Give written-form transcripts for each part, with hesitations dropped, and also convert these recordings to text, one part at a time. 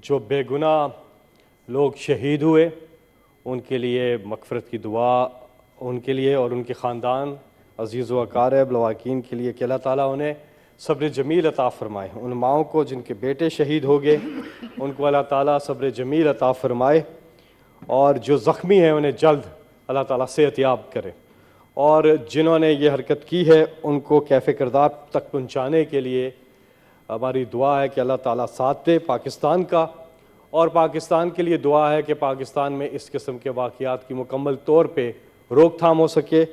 جو بے گناہ لوگ شہید ہوئے ان کے لیے مغفرت کی دعا ان کے لیے اور ان کے خاندان عزیز و اقارب لواحقین کے لیے کہ اللہ تعالیٰ انہیں صبر جمیل عطا فرمائے. ان ماؤں کو جن کے بیٹے شہید ہو گئے ان کو اللہ تعالیٰ صبر جمیل عطا فرمائے, اور جو زخمی ہیں انہیں جلد اللہ تعالیٰ صحت یاب کرے, اور جنہوں نے یہ حرکت کی ہے ان کو کیف کردار تک پہنچانے کے لیے ہماری دعا ہے کہ اللہ تعالیٰ ساتھ دے پاکستان کا, اور پاکستان کے لیے دعا ہے کہ پاکستان میں اس قسم کے واقعات کی مکمل طور پہ روک تھام ہو سکے,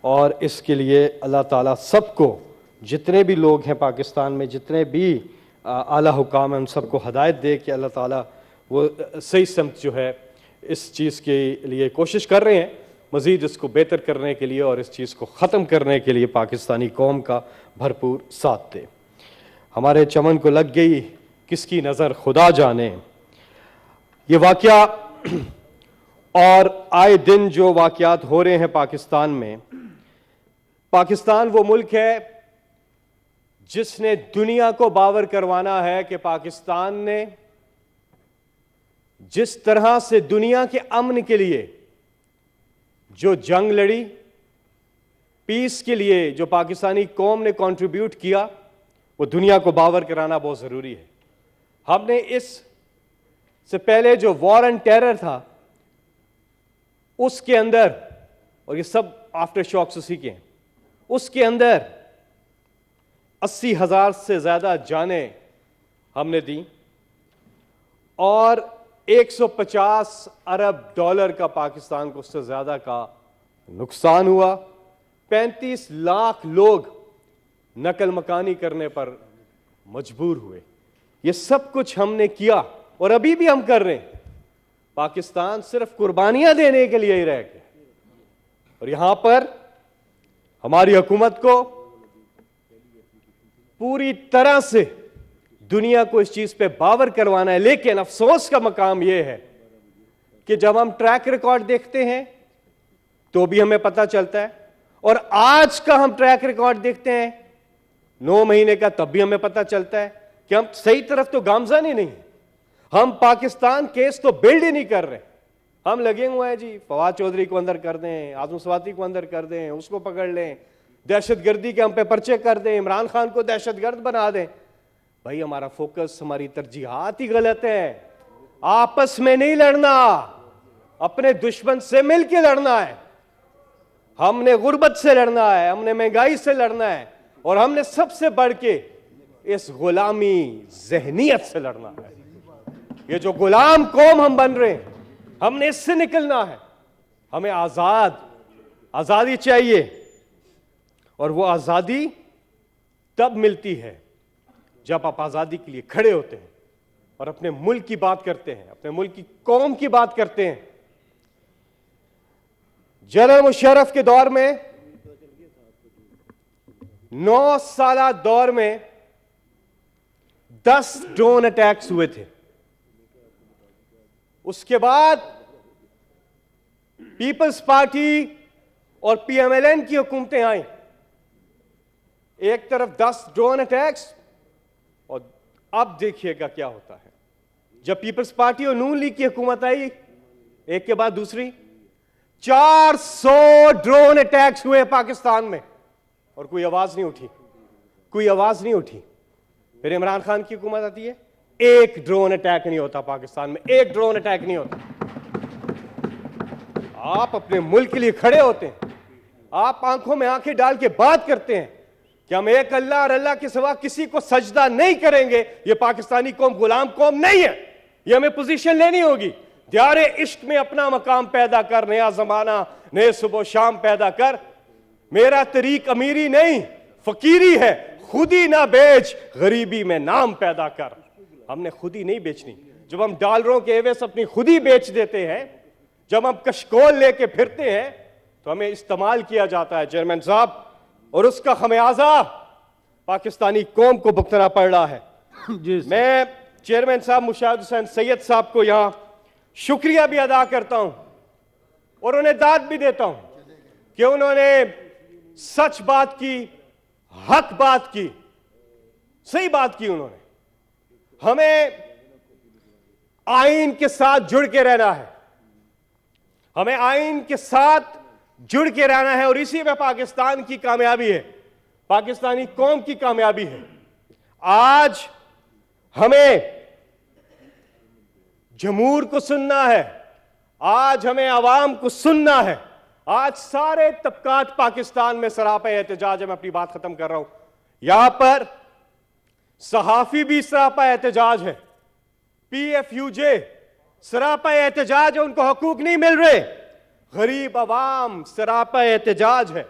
اور اس کے لیے اللہ تعالیٰ سب کو, جتنے بھی لوگ ہیں پاکستان میں, جتنے بھی اعلیٰ حکام ہیں, ان سب کو ہدایت دے کہ اللہ تعالیٰ وہ صحیح سمت جو ہے اس چیز کے لیے کوشش کر رہے ہیں, مزید اس کو بہتر کرنے کے لیے اور اس چیز کو ختم کرنے کے لیے پاکستانی قوم کا بھرپور ساتھ دے. ہمارے چمن کو لگ گئی کس کی نظر خدا جانے, یہ واقعہ اور آئے دن جو واقعات ہو رہے ہیں پاکستان میں. پاکستان وہ ملک ہے جس نے دنیا کو باور کروانا ہے کہ پاکستان نے جس طرح سے دنیا کے امن کے لیے جو جنگ لڑی, پیس کے لیے جو پاکستانی قوم نے کنٹریبیوٹ کیا, وہ دنیا کو باور کرانا بہت ضروری ہے. ہم نے اس سے پہلے جو وار اینڈ ٹیرر تھا اس کے اندر, اور یہ سب آفٹر شاکس اسی کے ہیں, اس کے اندر 80,000 سے زیادہ جانیں ہم نے دیں, اور 150 ارب ڈالر کا پاکستان کو اس سے زیادہ کا نقصان ہوا. 35 لاکھ لوگ نقل مکانی کرنے پر مجبور ہوئے. یہ سب کچھ ہم نے کیا اور ابھی بھی ہم کر رہے ہیں. پاکستان صرف قربانیاں دینے کے لیے ہی رہ گیا, اور یہاں پر ہماری حکومت کو پوری طرح سے دنیا کو اس چیز پہ باور کروانا ہے. لیکن افسوس کا مقام یہ ہے کہ جب ہم ٹریک ریکارڈ دیکھتے ہیں تو بھی ہمیں پتہ چلتا ہے, اور آج کا ہم ٹریک ریکارڈ دیکھتے ہیں 9 مہینے کا, تب بھی ہمیں پتہ چلتا ہے کہ ہم صحیح طرف تو گامزن ہی نہیں. ہم پاکستان کیس تو بلڈ ہی نہیں کر رہے. ہم لگے ہوئے ہیں جی فواد چودھری کو اندر کر دیں, اعظم سواتی کو اندر کر دیں, اس کو پکڑ لیں, دہشت گردی کے ہم پہ پرچے کر دیں, عمران خان کو دہشت گرد بنا دیں. بھائی ہمارا فوکس, ہماری ترجیحات ہی غلط ہیں. آپس میں نہیں لڑنا, اپنے دشمن سے مل کے لڑنا ہے. ہم نے غربت سے لڑنا ہے, ہم نے مہنگائی سے لڑنا ہے, اور ہم نے سب سے بڑھ کے اس غلامی ذہنیت سے لڑنا ہے. یہ جو غلام قوم ہم بن رہے ہیں, ہم نے اس سے نکلنا ہے. ہمیں آزادی چاہیے, اور وہ آزادی تب ملتی ہے جب آپ آزادی کے لیے کھڑے ہوتے ہیں اور اپنے ملک کی بات کرتے ہیں, اپنے ملک کی قوم کی بات کرتے ہیں. جنرل مشرف کے دور میں 9 سالہ دور میں 10 ڈرون اٹیکس ہوئے تھے. اس کے بعد پیپلز پارٹی اور پی ایم ایل این کی حکومتیں آئیں. ایک طرف 10 ڈرون اٹیکس, اور اب دیکھیے گا کیا ہوتا ہے. جب پیپلز پارٹی اور نون لیگ کی حکومت آئی, ایک کے بعد دوسری 400 ڈرون اٹیکس ہوئے پاکستان میں, اور کوئی آواز نہیں اٹھی, کوئی آواز نہیں اٹھی. پھر عمران خان کی حکومت آتی ہے, ایک ڈرون اٹیک نہیں ہوتا پاکستان میں, ایک ڈرون اٹیک نہیں ہوتا. آپ اپنے ملک کے لیے کھڑے ہوتے ہیں, آپ آنکھوں میں آنکھیں ڈال کے بات کرتے ہیں کہ ہم ایک اللہ اور اللہ کے سوا کسی کو سجدہ نہیں کریں گے. یہ پاکستانی قوم غلام قوم نہیں ہے, یہ ہمیں پوزیشن لینی ہوگی. دیار عشق میں اپنا مقام پیدا کر, نیا زمانہ نئے صبح و شام پیدا کر. میرا طریق امیری نہیں فقیری ہے, خودی نہ بیچ غریبی میں نام پیدا کر. ہم نے خودی نہیں بیچنی. جب ہم ڈالروں کے ایوز اپنی خودی بیچ دیتے ہیں, جب ہم کشکول لے کے پھرتے ہیں, تو ہمیں استعمال کیا جاتا ہے چیئرمین صاحب, اور اس کا خمیازہ پاکستانی قوم کو بھگتنا پڑ رہا ہے. میں چیئرمین صاحب مشاہد حسین سید صاحب کو یہاں شکریہ بھی ادا کرتا ہوں, اور انہیں داد بھی دیتا ہوں کہ انہوں نے سچ بات کی, حق بات کی, صحیح بات کی انہوں نے. ہمیں آئین کے ساتھ جڑ کے رہنا ہے, ہمیں آئین کے ساتھ جڑ کے رہنا ہے, اور اسی میں پاکستان کی کامیابی ہے, پاکستانی قوم کی کامیابی ہے. آج ہمیں جمہور کو سننا ہے, آج ہمیں عوام کو سننا ہے. آج سارے طبقات پاکستان میں سراپا احتجاج ہے. میں اپنی بات ختم کر رہا ہوں. یہاں پر صحافی بھی سراپا احتجاج ہے, پی ایف یو جے سراپا احتجاج ہے, ان کو حقوق نہیں مل رہے. غریب عوام سراپا احتجاج ہے.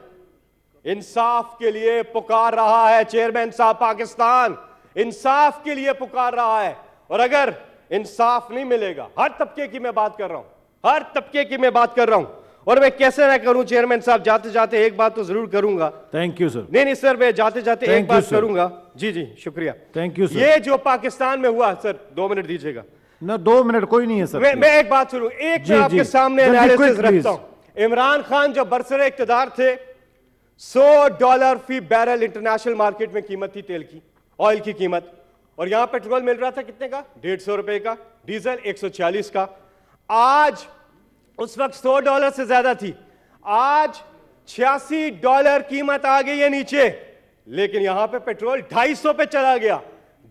انصاف کے لیے پکار رہا ہے چیئرمین صاحب پاکستان, انصاف کے لیے پکار رہا ہے. اور اگر انصاف نہیں ملے گا, ہر طبقے کی میں بات کر رہا ہوں, ہر طبقے کی میں بات کر رہا ہوں, اور میں کیسے نہ کروں چیئرمین صاحب, جاتے جاتے ایک بات تو ضرور کروں گا. Thank you sir. نہیں سر, میں جاتے جاتے ایک بات کروں گا. جی شکریہ. Thank you sir. یہ جو پاکستان میں ہوا, سر 2 منٹ دیجیے گا. نہ 2 منٹ کوئی نہیں ہے سر. میں ایک بات سنوں, ایک میں آپ کے سامنے انالیسس رکھتا ہوں. عمران خان جو برسر اقتدار تھے, $100 فی بیرل انٹرنیشنل مارکیٹ میں قیمت تھی تیل کی, آئل کی قیمت, اور یہاں پیٹرول مل رہا تھا کتنے کا, $150 کا, ڈیزل 140 کا. آج اس وقت $100 سے زیادہ تھی, آج $86 قیمت آ گئی ہے نیچے, لیکن یہاں پہ پیٹرول 250 پہ چلا گیا,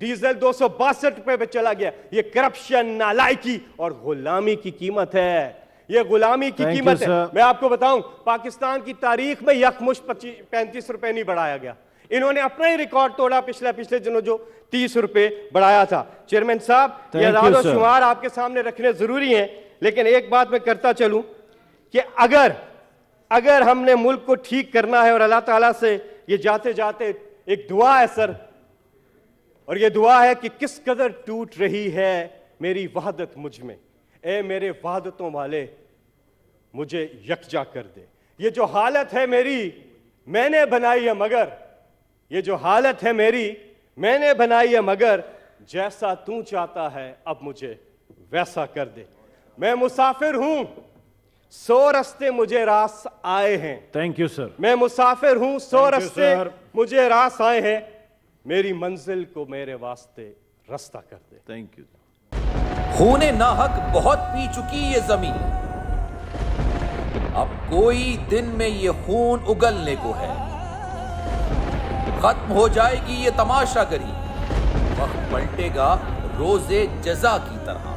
ڈیزل 262 پہ چلا گیا. یہ کرپشن, نالائکی اور غلامی کی قیمت ہے, یہ غلامی کی قیمت ہے. میں آپ کو بتاؤں, پاکستان کی تاریخ میں یکمشت 35 روپے نہیں بڑھایا گیا. انہوں نے اپنا ہی ریکارڈ توڑا پچھلے دنوں جو 30 روپے بڑھایا تھا. چیئرمین صاحب, یہ اعداد و شمار آپ کے سامنے رکھنے ضروری ہیں, لیکن ایک بات میں کرتا چلوں کہ اگر ہم نے ملک کو ٹھیک کرنا ہے, اور اللہ تعالیٰ سے یہ جاتے جاتے ایک دعا ہے سر, اور یہ دعا ہے کہ کس قدر ٹوٹ رہی ہے میری وحدت مجھ میں, اے میرے وحدتوں والے مجھے یکجا کر دے. یہ جو حالت ہے میری میں نے بنائی ہے مگر, یہ جو حالت ہے میری میں نے بنائی ہے مگر, جیسا تو چاہتا ہے اب مجھے ویسا کر دے. میں مسافر ہوں, 100 رستے مجھے راس آئے ہیں. Thank you sir. میں مسافر ہوں, 100 رستے مجھے راس آئے ہیں, میری منزل کو میرے واسطے رستہ کر دے. Thank you. خون ناحق بہت پی چکی یہ زمین, اب کوئی دن میں یہ خون اگلنے کو ہے. ختم ہو جائے گی یہ تماشا گری, وقت پلٹے گا روزے جزا کی طرح.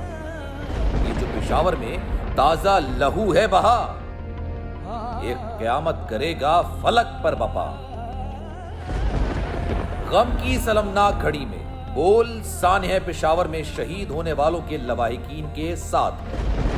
یہ جو پشاور میں تازہ لہو ہے بہا, ایک قیامت کرے گا فلک پر بپا. غم کی سلمناک گھڑی میں بول سانحہ پشاور میں شہید ہونے والوں کے لواحقین کے ساتھ ہے.